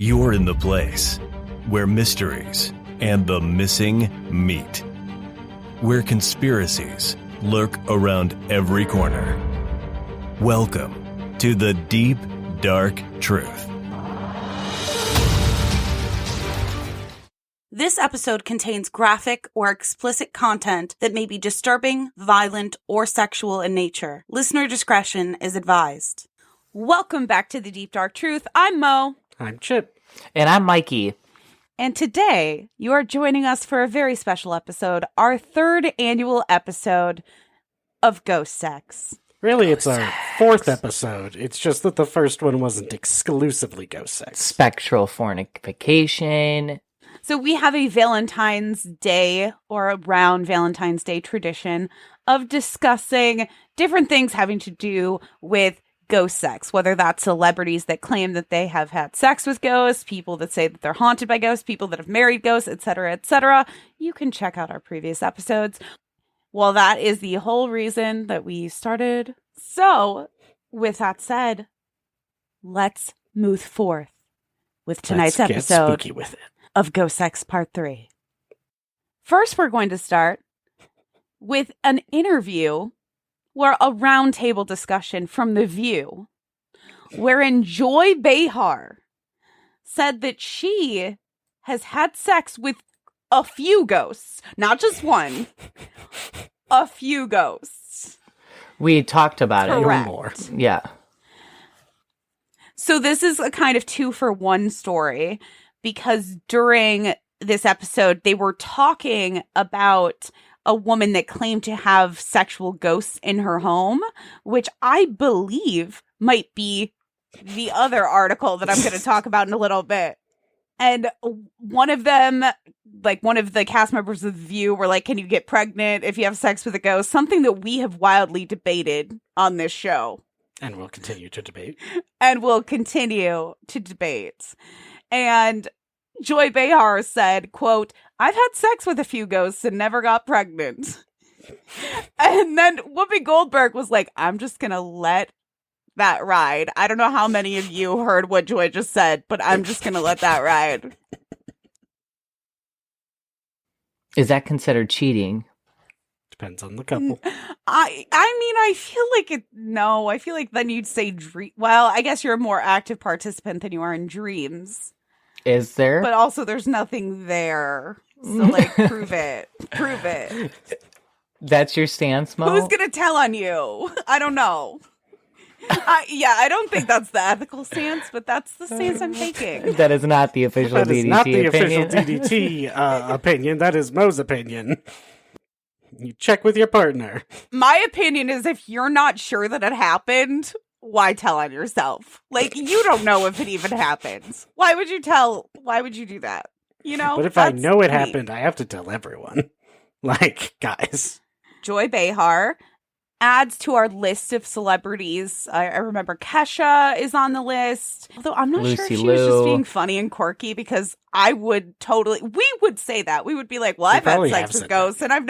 You're in the place where mysteries and the missing meet, where conspiracies lurk around every corner. Welcome to the Deep, Dark Truth. This episode contains graphic or explicit content that may be disturbing, violent, or sexual in nature. Listener discretion is advised. Welcome back to the Deep Dark Truth. I'm Mo. I'm Chip. And I'm Mikey. And today, you are joining us for a very special episode, our third annual episode of Ghost Sex. Really, it's our fourth episode. It's just that the first one wasn't exclusively ghost sex. Spectral fornication. So we have a Valentine's Day or around Valentine's Day tradition of discussing different things having to do with ghost sex, whether that's celebrities that claim that they have had sex with ghosts, people that say that they're haunted by ghosts, people that have married ghosts, etc., etc. You can check out our previous episodes. Well, that is the whole reason that we started. So, with that said, let's move forth with tonight's episode spooky with it. Of Ghost Sex Part 3. First, we're going to start with an interview or a roundtable discussion from The View, wherein Joy Behar said that she has had sex with a few ghosts, not just one, a few ghosts. We talked about Correct. it. More. Yeah. So this is a kind of 2-for-1 story, because during this episode, they were talking about a woman that claimed to have sexual ghosts in her home, which I believe might be the other article that I'm going to talk about in a little bit. And one of them, like one of the cast members of The View, were like, can you get pregnant if you have sex with a ghost? Something that we have wildly debated on this show. And we'll continue to debate. And Joy Behar said, quote, I've had sex with a few ghosts and never got pregnant. And then Whoopi Goldberg was like, I'm just going to let that ride. I don't know how many of you heard what Joy just said, but I'm just going to let that ride. Is that considered cheating? Depends on the couple. I mean, I feel like no, I feel like then you'd say dream. Well, I guess you're a more active participant than you are in dreams. Is there? But also there's nothing there. So, like, prove it. Prove it. That's your stance, Mo? Who's going to tell on you? I don't know. I don't think that's the ethical stance, but that's the stance I'm taking. That is not the official DDT opinion. That is not the official DDT opinion. That is Mo's opinion. You check with your partner. My opinion is if you're not sure that it happened, why tell on yourself? Like, you don't know if it even happens. Why would you tell? Why would you do that? You know? But if I know it happened, I have to tell everyone. Like, guys. Joy Behar adds to our list of celebrities. I remember Kesha is on the list. Although I'm not sure if she was just being funny and quirky, because we would say that. We would be like, well, I've had sex with ghosts and I've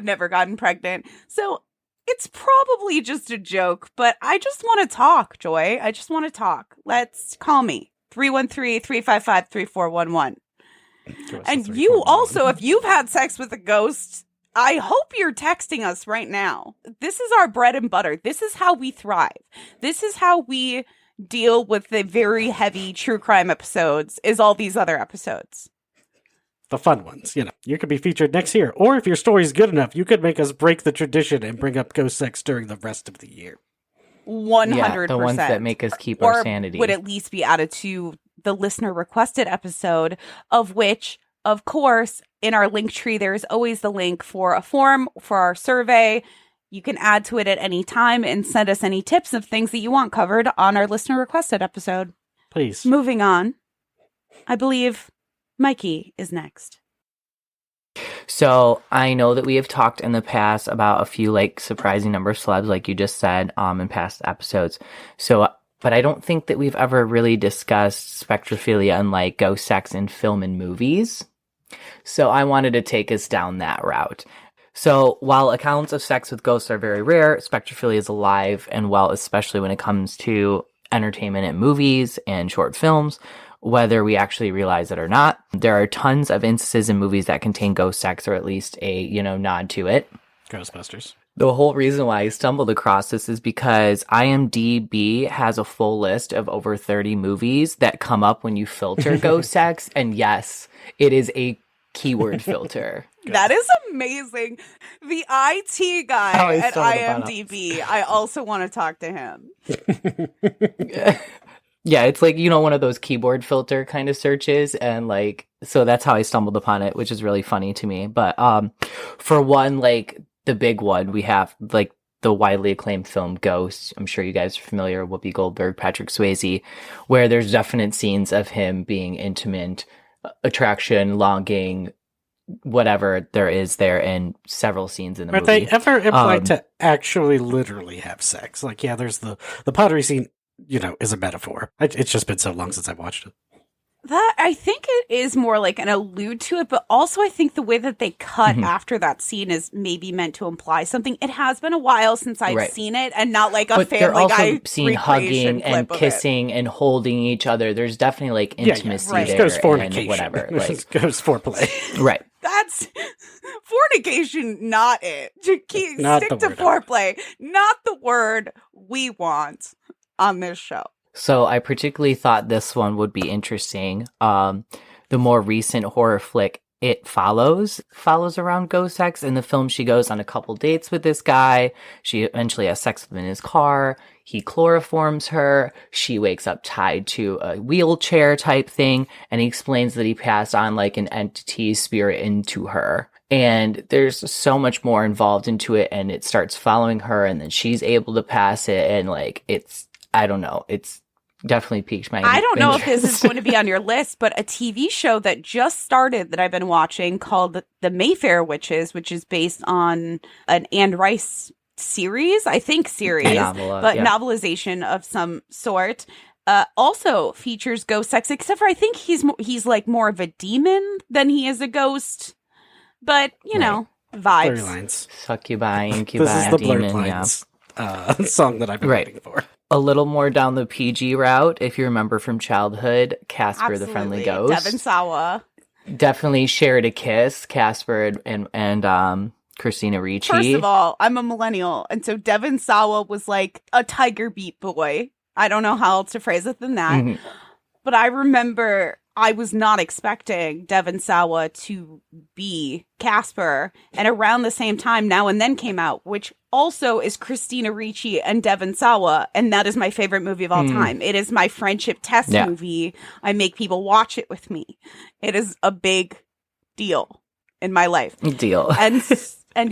never gotten pregnant. So it's probably just a joke, but I just want to talk, Joy. I just want to talk. Let's call me. 313-355-3411. And you also, if you've had sex with a ghost, I hope you're texting us right now. This is our bread and butter. This is how we thrive. This is how we deal with the very heavy true crime episodes, is all these other episodes. The fun ones, you know. You could be featured next year. Or if your story's good enough, you could make us break the tradition and bring up ghost sex during the rest of the year. 100%. Yeah, the ones that make us keep our sanity. Would at least be added to the listener requested episode, of which, of course, in our link tree, there is always the link for a form for our survey. You can add to it at any time and send us any tips of things that you want covered on our listener requested episode. Please. Moving on. I believe Mikey is next. So I know that we have talked in the past about a few like surprising number of celebs, like you just said, in past episodes. So, but I don't think that we've ever really discussed spectrophilia and like ghost sex in film and movies. So I wanted to take us down that route. So while accounts of sex with ghosts are very rare, spectrophilia is alive and well, especially when it comes to entertainment and movies and short films. whether we actually realize it or not. There are tons of instances in movies that contain ghost sex, or at least a, nod to it. Ghostbusters. The whole reason why I stumbled across this is because IMDb has a full list of over 30 movies that come up when you filter ghost sex. And yes, it is a keyword filter. That is amazing. The IT guy at IMDb, I also want to talk to him. Yeah, it's like, one of those keyboard filter kind of searches. And so that's how I stumbled upon it, which is really funny to me. But for one, the big one, we have the widely acclaimed film Ghost. I'm sure you guys are familiar. Whoopi Goldberg, Patrick Swayze, where there's definite scenes of him being intimate, attraction, longing, whatever there is there, in several scenes in the movie. Are they ever implied to actually literally have sex? There's the pottery scene, is a metaphor. It's just been so long since I've watched it. That, I think it is more like an allude to it, but also I think the way that they cut after that scene is maybe meant to imply something. It has been a while since I've seen it, and not like a but Family Guy also seen hugging and kissing and holding each other. There's definitely intimacy there. It goes fornication. And whatever. It goes foreplay. Right. That's fornication, not it. Stick to foreplay, not the word we want on this show. So I particularly thought this one would be interesting. The more recent horror flick, It follows around ghost sex. In the film, she goes on a couple dates with this guy. She eventually has sex with him in his car. He chloroforms her. She wakes up tied to a wheelchair type thing. And he explains that he passed on an entity spirit into her. And there's so much more involved into it. And it starts following her. And then she's able to pass it. And I don't know. It's definitely piqued my interest. I don't know if this is going to be on your list, but a TV show that just started that I've been watching called The Mayfair Witches, which is based on an Anne Rice series, novelization of some sort. Also features ghost sex, except for I think he's more of a demon than he is a ghost. But, know, vibes. Blurry lines. Succubi, incubi, this is the demon, Blurred Lines song that I've been waiting for. A little more down the PG route, if you remember from childhood, Casper the Friendly Ghost. Devon Sawa. Definitely shared a kiss, Casper and Christina Ricci. First of all, I'm a millennial, and so Devon Sawa was like a tiger beat boy. I don't know how else to phrase it than that. Mm-hmm. But I remember I was not expecting Devon Sawa to be Casper. And around the same time, Now and Then came out, which also is Christina Ricci and Devon Sawa. And that is my favorite movie of all time. It is my friendship test movie. I make people watch it with me. It is a big deal in my life. And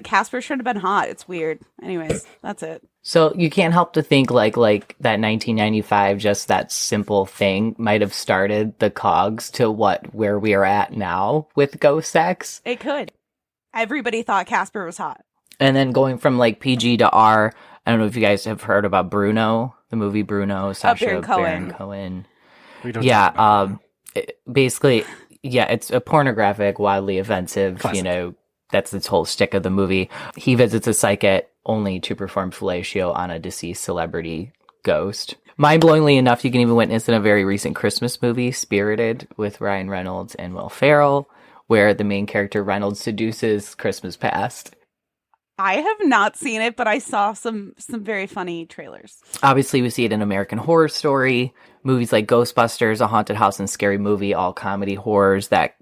Casper should have been hot. It's weird. Anyways, that's it. So you can't help to think like that 1995, just that simple thing might have started the cogs to where we are at now with ghost sex. It could. Everybody thought Casper was hot. And then going from PG to R, I don't know if you guys have heard about Bruno, the movie Bruno, Sacha Baron Cohen. Basically, it's a pornographic, wildly offensive, classic. That's its whole shtick of the movie. He visits a psychic only to perform fellatio on a deceased celebrity ghost. Mind-blowingly enough, you can even witness in a very recent Christmas movie, Spirited, with Ryan Reynolds and Will Ferrell, where the main character Reynolds seduces Christmas past. I have not seen it, but I saw some very funny trailers. Obviously, we see it in American Horror Story, movies like Ghostbusters, A Haunted House, and Scary Movie, all comedy horrors that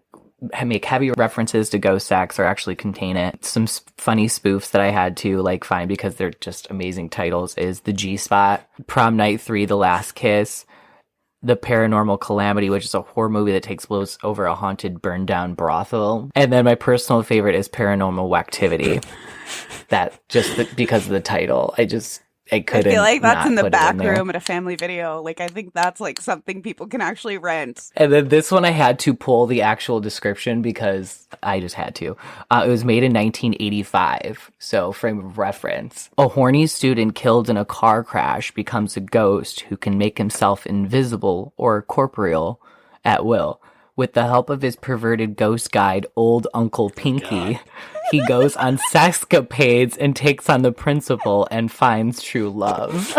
make heavy references to ghost sex or actually contain it. Some funny spoofs that I had to find because they're just amazing titles is The G-Spot, Prom Night 3, The Last Kiss, The Paranormal Calamity, which is a horror movie that takes place over a haunted burned down brothel. And then my personal favorite is Paranormal Activity. That just because of the title. I couldn't. I feel like that's in the back room at a family video. I think that's something people can actually rent. And then this one I had to pull the actual description because I just had to. It was made in 1985. So frame of reference. A horny student killed in a car crash becomes a ghost who can make himself invisible or corporeal at will. With the help of his perverted ghost guide, Old Uncle Pinky, he goes on sexcapades and takes on the principal and finds true love.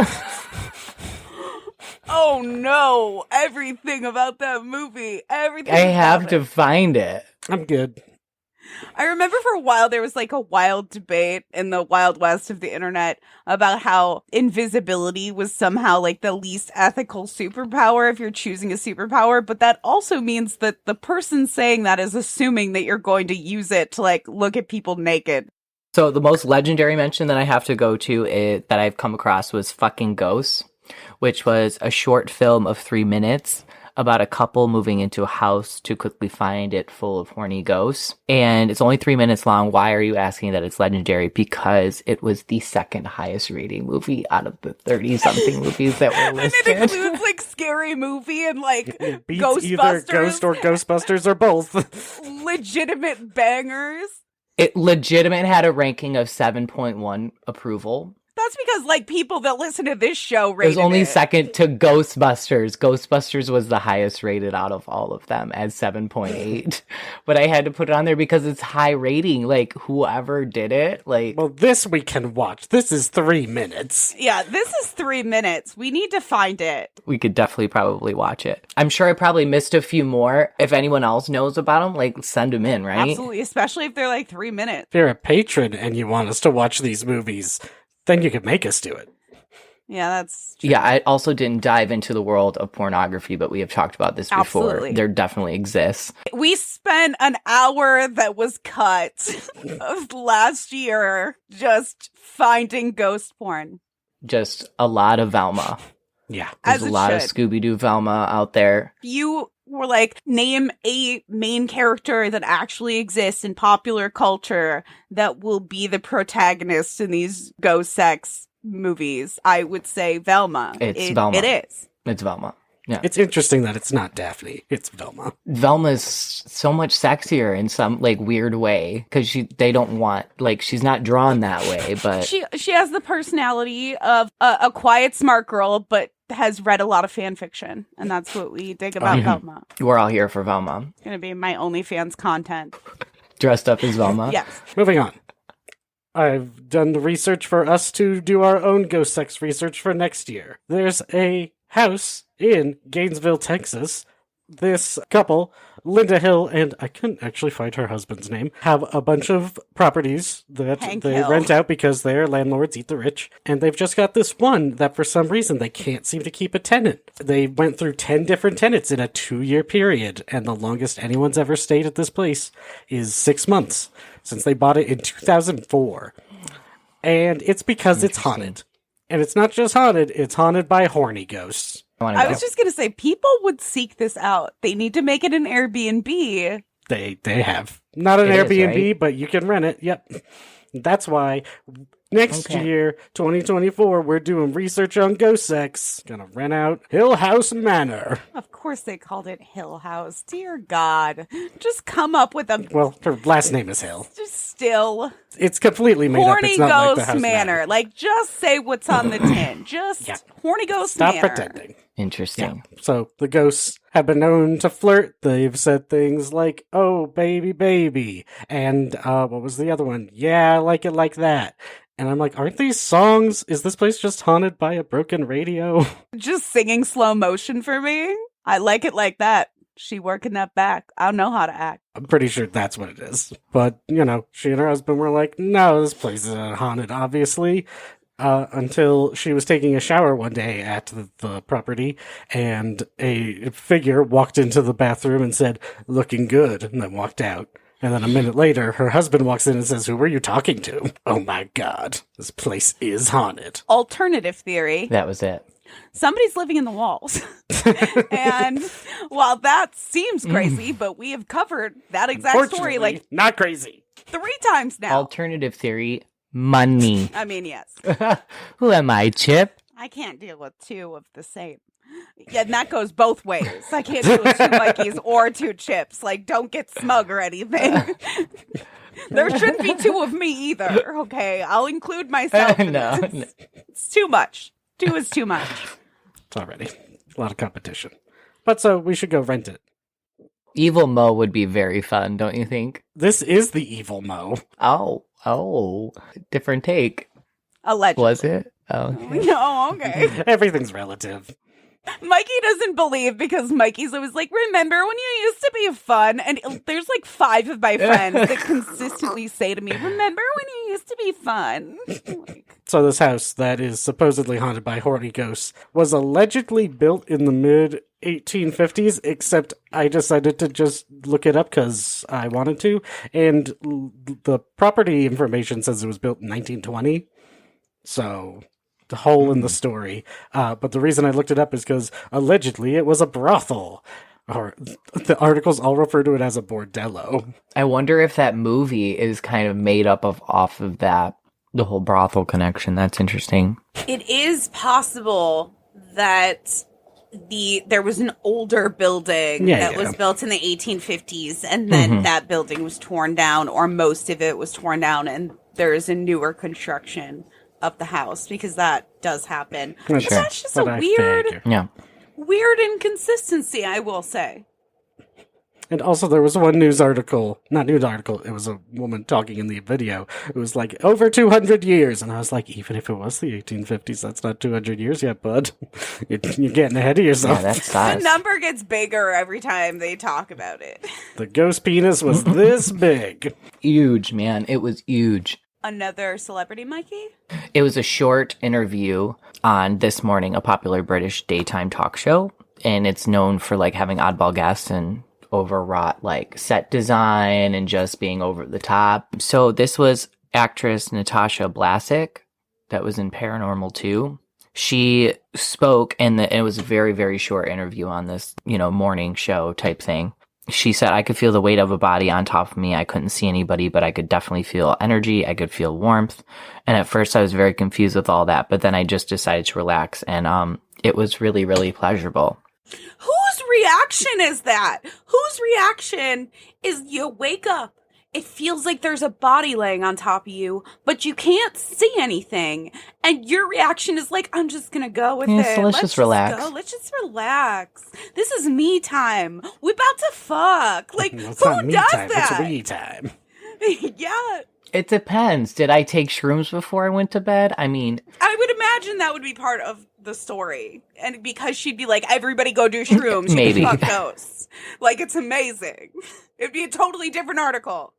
Oh no, everything about that movie, everything. I about have to it. find it. I'm good. I remember for a while there was like a wild debate in the Wild West of the internet about how invisibility was somehow like the least ethical superpower if you're choosing a superpower, but that also means that the person saying that is assuming that you're going to use it to like look at people naked. So the most legendary mention that I have to go to that I've come across was fucking Ghosts, which was a short film of 3 minutes about a couple moving into a house to quickly find it full of horny ghosts. And it's only 3 minutes long. Why are you asking that it's legendary? Because it was the second highest rating movie out of the 30-something movies that were And listed. it includes like Scary Movie and like It beats Ghostbusters. either Ghost or Ghostbusters or both. Legitimate bangers. It legitimate had a ranking of 7.1 approval. That's because like people that listen to this show It rated was only it. second to Ghostbusters. Ghostbusters was the highest rated out of all of them at 7.8. But I had to put it on there because it's high rating. Like, whoever did it, like... Well, this we can watch. This is 3 minutes. Yeah, this is 3 minutes. We need to find it. we could definitely probably watch it. I'm sure I probably missed a few more. If anyone else knows about them, like, send them in, right? Absolutely, especially if they're like 3 minutes. If you're a patron and you want us to watch these movies, then you can make us do it. Yeah, that's true. Yeah, I also didn't dive into the world of pornography, but we have talked about this before. Absolutely. There definitely exists. We spent an hour that was cut of last year just finding ghost porn. Just a lot of Velma. Yeah. There's As a it lot of should. Scooby-Doo Velma out there. You were like, name a main character that actually exists in popular culture that will be the protagonist in these ghost sex movies. I would say Velma. It's Velma. It is. It's Velma. Yeah. It's interesting that it's not Daphne. It's Velma. Velma's so much sexier in some like weird way because they don't want like she's not drawn that way, but She has the personality of a quiet, smart girl, but has read a lot of fan fiction, and that's what we dig about Velma. we're all here for Velma. It's gonna be my OnlyFans content. Dressed up as Velma. Yes. Moving on. I've done the research for us to do our own ghost sex research for next year. There's a house in Gainesville, Texas. This couple, Linda Hill, and I couldn't actually find her husband's name, have a bunch of properties that Hank they Hill. rent out because their landlords eat the rich. And they've just got this one that for some reason they can't seem to keep a tenant. They went through 10 different tenants in a 2-year period, and the longest anyone's ever stayed at this place is 6 months, since they bought it in 2004. And it's because it's haunted. And it's not just haunted, it's haunted by horny ghosts. I was just gonna say, people would seek this out. They need to make it an Airbnb. They have. Not an It is, Airbnb, right? but you can rent it. Yep. That's why next Okay. year, 2024, we're doing research on ghost sex. Gonna rent out Hill House Manor. Of course they called it Hill House. Dear God. Just come up with a Well, her last name is Hill. just still It's completely made up. horny It's not like the ghost House manor. Like, just say what's on the tin. Just Yeah. horny ghost Stop manor. pretending. Interesting. So the ghosts have been known to flirt. They've said things like, "Oh, baby, baby," and what was the other one? "Yeah, I like it like that." And I'm like, aren't these songs? Is this place just haunted by a broken radio? Just singing slow motion for me. I like it like that. She working that back. I don't know how to act. I'm pretty sure that's what it is. But, you know, she and her husband were like, no, this place isn't haunted, obviously. Until she was taking a shower one day at the property, and a figure walked into the bathroom and said, "Looking good," and then walked out. And then a minute later, her husband walks in and says, "Who were you talking to?" Oh my god, this place is haunted. Alternative theory. That was it. Somebody's living in the walls. And while that seems crazy, but we have covered that exact story like Fortunately, not crazy. 3 times now. Alternative theory, money. I mean, yes. Who am I, Chip? I can't deal with 2 of the same. Yeah, and that goes both ways. I can't deal with 2 Mikeys or 2 Chips. Like, don't get smug or anything. There shouldn't be 2 of me either. Okay, I'll include myself. in No, this. no. It's too much. 2 is too much. It's already a lot of competition. But so we should go rent it. Evil Mo would be very fun, don't you think? This is the evil Mo. Oh, different take. Allegedly. Was it? Oh, okay. No, okay. Everything's relative. Mikey doesn't believe because Mikey's always like, remember when you used to be fun? And there's like 5 of my friends that consistently say to me, remember when you used to be fun? So this house that is supposedly haunted by horny ghosts was allegedly built in the mid 1850s, except I decided to just look it up because I wanted to, and the property information says it was built in 1920. So the hole in the story. But the reason I looked it up is because allegedly it was a brothel. Or the articles all refer to it as a bordello. I wonder if that movie is kind of made up of off of that, the whole brothel connection. That's interesting. It is possible that there was an older building that was built in the 1850s, and then that building was torn down, or most of it was torn down, and there is a newer construction of the house, because that does happen. But that's just a weird inconsistency, I will say. And also there was one it was a woman talking in the video. It was like, over 200 years. And I was like, even if it was the 1850s, that's not 200 years yet, bud. You're getting ahead of yourself. Yeah, that's size. The number gets bigger every time they talk about it. The ghost penis was this big. Huge, man. It was huge. Another celebrity, Mikey? It was a short interview on This Morning, a popular British daytime talk show. And it's known for like having oddball guests and overwrought like set design and just being over the top. So this was actress Natasha Vlasic that was in Paranormal 2. She spoke, and it was a very, very short interview on this, morning show type thing. She said, I could feel the weight of a body on top of me. I couldn't see anybody, but I could definitely feel energy. I could feel warmth. And at first I was very confused with all that, but then I just decided to relax, and it was really, really pleasurable. Whose reaction is that? Whose reaction is you wake up, it feels like there's a body laying on top of you, but you can't see anything, and your reaction is like, I'm just gonna go with it. So let's just relax. Let's just relax. This is me time. We're about to fuck. Like, It's who not me does time, that? It's we time. Yeah. It depends. Did I take shrooms before I went to bed? I mean, I would imagine that would be part of the story. And because she'd be like, everybody go do shrooms. Maybe. You can fuck ghosts. Like, it's amazing. It'd be a totally different article.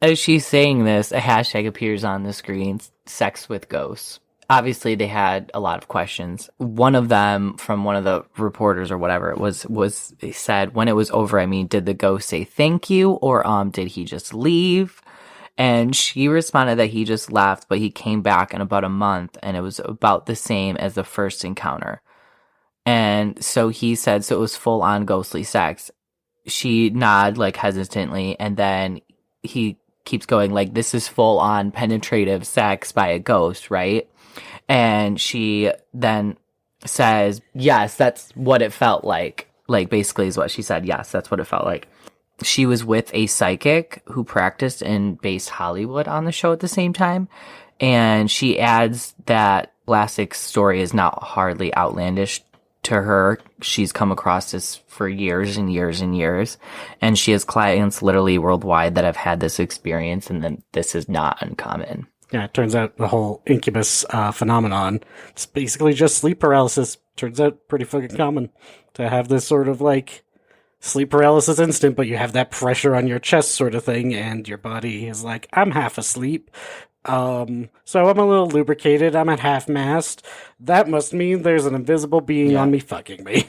As she's saying this, a hashtag appears on the screen, sex with ghosts. Obviously, they had a lot of questions. One of them, from one of the reporters or whatever it was they said, when it was over, did the ghost say thank you, or did he just leave? And she responded that he just left, but he came back in about a month, and it was about the same as the first encounter. And so he said, so it was full-on ghostly sex. She nodded, like, hesitantly, and then he keeps going, like, this is full-on penetrative sex by a ghost, right? And she then says, yes, that's what it felt like. Like, basically is what she said. Yes, that's what it felt like. She was with a psychic who practiced in base Hollywood on the show at the same time. And she adds that Vlasic's story is not hardly outlandish to her. She's come across this for years and years and years. And she has clients literally worldwide that have had this experience, and then this is not uncommon. Yeah, it turns out the whole incubus phenomenon, it's basically just sleep paralysis. Turns out pretty fucking common to have this sort of like sleep paralysis instant, but you have that pressure on your chest sort of thing, and your body is like, I'm half asleep. So I'm a little lubricated. I'm at half mast. That must mean there's an invisible being on me fucking me.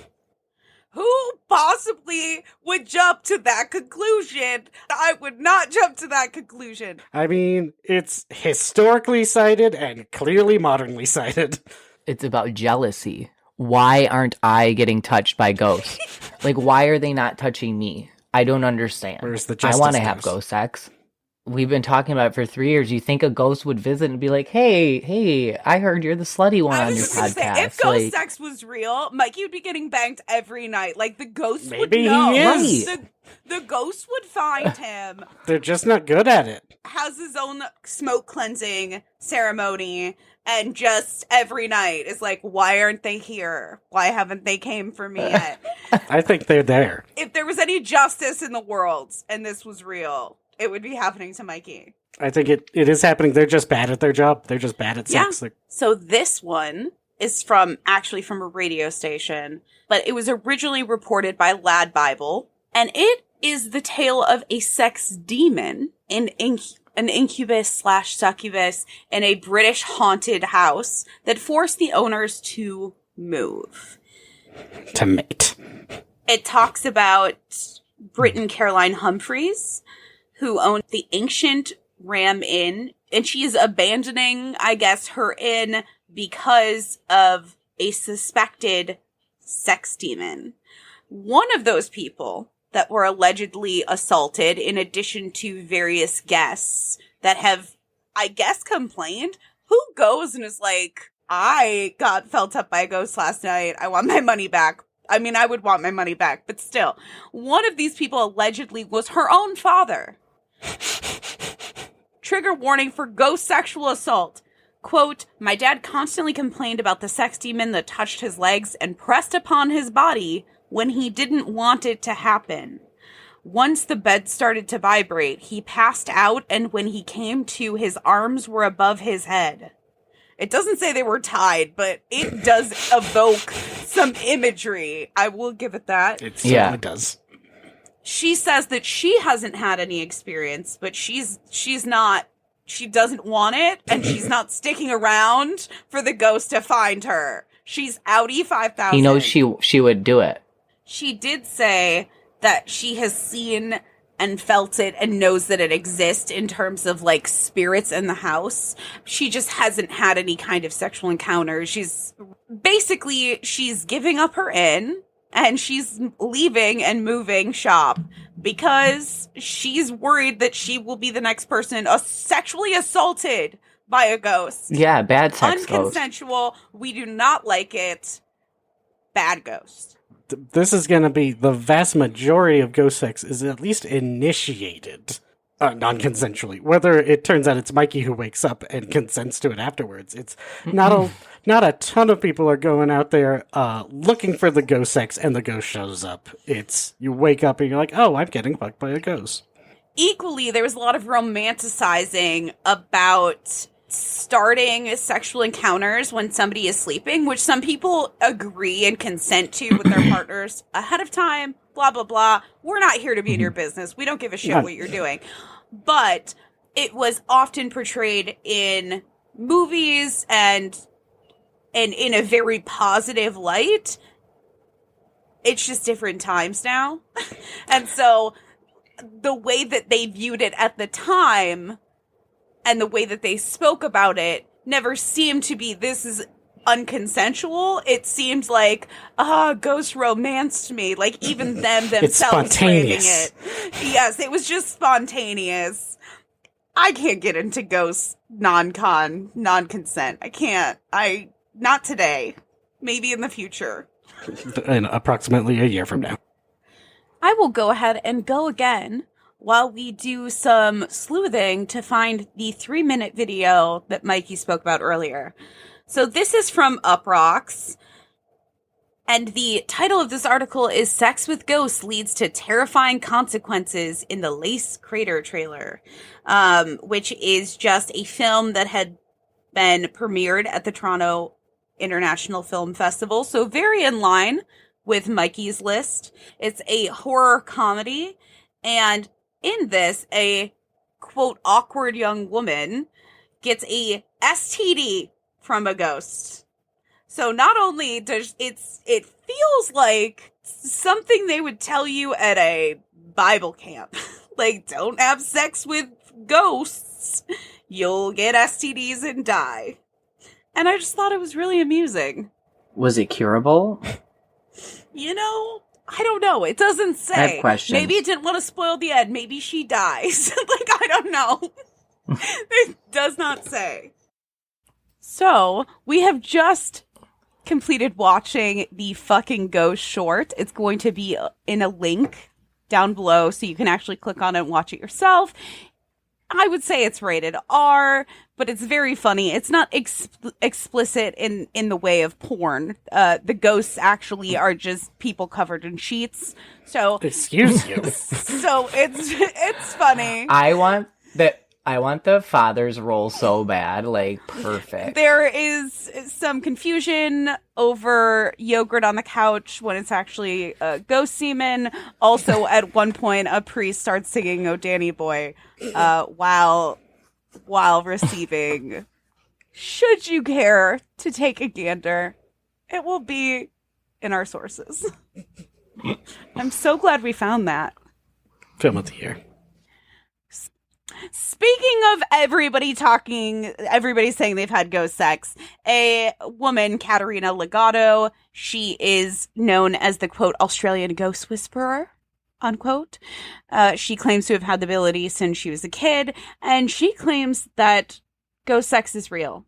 Who possibly would jump to that conclusion? I would not jump to that conclusion. I mean, it's historically cited and clearly modernly cited. It's about jealousy. Why aren't I getting touched by ghosts? Like, why are they not touching me? I don't understand. Where's the I justice want to have ghost sex. We've been talking about it for 3 years. You think a ghost would visit and be like, hey, I heard you're the slutty one on your podcast. Say, if ghost sex was real, Mikey would be getting banged every night. Like, the ghost would Maybe know. he is. The ghost would find him. They're just not good at it. Has his own smoke cleansing ceremony, and just every night is like, why aren't they here? Why haven't they came for me yet? I think they're there. If there was any justice in the world and this was real, it would be happening to Mikey. I think it is happening. They're just bad at their job. They're just bad at sex. Yeah. So this one is from a radio station, but it was originally reported by Lad Bible, and it is the tale of a sex demon, an incubus/succubus in a British haunted house that forced the owners to move. To mate. It talks about Britton Caroline Humphreys, who owned the ancient Ram Inn, and she is abandoning, I guess, her inn because of a suspected sex demon. One of those people that were allegedly assaulted, in addition to various guests that have, I guess, complained. Who goes and is like, I got felt up by a ghost last night. I want my money back. I mean, I would want my money back, but still. One of these people allegedly was her own father. Trigger warning for ghost sexual assault. Quote, my dad constantly complained about the sex demon that touched his legs and pressed upon his body when he didn't want it to happen. Once the bed started to vibrate, he passed out, and when he came to, his arms were above his head. It doesn't say they were tied, but it does evoke some imagery. I will give it that. It certainly does. She says that she hasn't had any experience, but she doesn't want it, and she's not sticking around for the ghost to find her. She's outie 5,000. He knows she would do it. She did say that she has seen and felt it and knows that it exists in terms of, like, spirits in the house. She just hasn't had any kind of sexual encounters. She's giving up her inn, and she's leaving and moving shop because she's worried that she will be the next person sexually assaulted by a ghost. Yeah, bad sex ghost. Unconsensual. We do not like it. Bad ghost. This is going to be the vast majority of ghost sex is at least initiated non-consensually. Whether it turns out it's Mikey who wakes up and consents to it afterwards, it's not a ton of people are going out there looking for the ghost sex and the ghost shows up. It's you wake up and you're like, oh, I'm getting fucked by a ghost. Equally, there was a lot of romanticizing about starting sexual encounters when somebody is sleeping, which some people agree and consent to with their partners ahead of time, blah, blah, blah. We're not here to be in your business. We don't give a shit what you're doing. But it was often portrayed in movies and in a very positive light. It's just different times now. And so the way that they viewed it at the time and the way that they spoke about it never seemed to be, this is unconsensual. It seemed like, ghost romanced me. Like, even them themselves framing it. Yes, it was just spontaneous. I can't get into ghost non-consent. I can't. Not today. Maybe in the future. In approximately a year from now. I will go ahead and go again while we do some sleuthing to find the 3-minute video that Mikey spoke about earlier. So this is from Uprocks, and the title of this article is Sex with Ghosts Leads to Terrifying Consequences in the Lace Crater Trailer, which is just a film that had been premiered at the Toronto International Film Festival, so very in line with Mikey's list. It's a horror comedy, and in this, a, quote, awkward young woman gets a STD from a ghost. So not only does it feels like something they would tell you at a Bible camp. Like, don't have sex with ghosts. You'll get STDs and die. And I just thought it was really amusing. Was it curable? You know, I don't know. It doesn't say. I have questions. Maybe it didn't want to spoil the end. Maybe she dies. Like, I don't know. It does not say. So, we have just completed watching the fucking Ghost short. It's going to be in a link down below so you can actually click on it and watch it yourself. I would say it's rated R, but it's very funny. It's not explicit in the way of porn. The ghosts actually are just people covered in sheets. So excuse you. So it's funny. I want that. I want the father's role so bad. Like, perfect. There is some confusion over yogurt on the couch when it's actually ghost semen. Also, at one point, a priest starts singing "Oh Danny Boy" while receiving. Should you care to take a gander, it will be in our sources. I'm so glad we found that. Film of the year. Speaking of everybody saying they've had ghost sex, a woman, Katerina Legato, she is known as the, quote, Australian ghost whisperer, unquote. She claims to have had the ability since she was a kid, and she claims that ghost sex is real.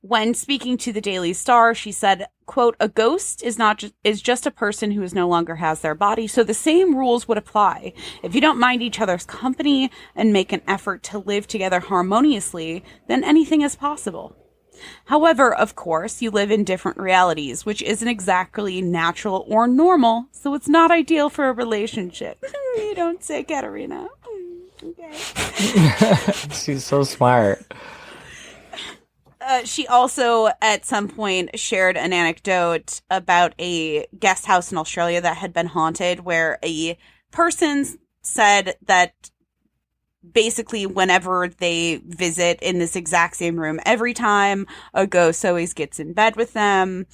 When speaking to the Daily Star, she said, quote, a ghost is just a person who no longer has their body, so the same rules would apply. If you don't mind each other's company and make an effort to live together harmoniously, then anything is possible. However, of course, you live in different realities, which isn't exactly natural or normal, so it's not ideal for a relationship. You don't say, Katerina. Okay. She's so smart. She also, at some point, shared an anecdote about a guest house in Australia that had been haunted, where a person said that basically whenever they visit in this exact same room, every time a ghost always gets in bed with them.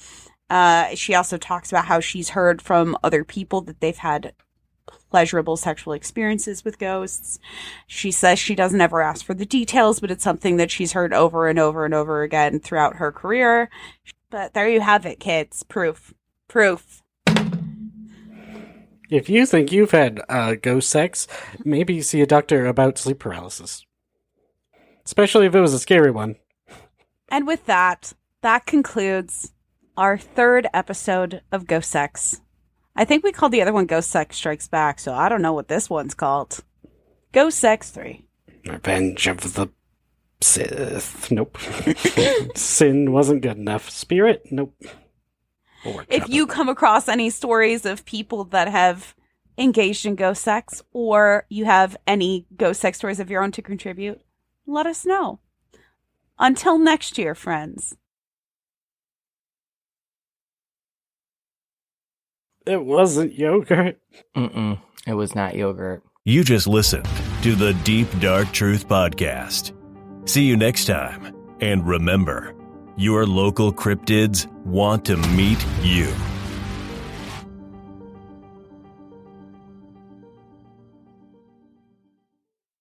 She also talks about how she's heard from other people that they've had pleasurable sexual experiences with ghosts. She says she doesn't ever ask for the details, but it's something that she's heard over and over and over again throughout her career. But there you have it, kids. Proof. If you think you've had ghost sex, maybe see a doctor about sleep paralysis. Especially if it was a scary one. And with that concludes our third episode of Ghost Sex. I think we called the other one Ghost Sex Strikes Back, so I don't know what this one's called. Ghost Sex 3. Revenge of the Sith. Nope. Sin wasn't good enough. Spirit? Nope. If you come across any stories of people that have engaged in ghost sex, or you have any ghost sex stories of your own to contribute, let us know. Until next year, friends. It wasn't yogurt. It was not yogurt. You just listened to the Deep Dark Truth Podcast. See you next time. And remember, your local cryptids want to meet you.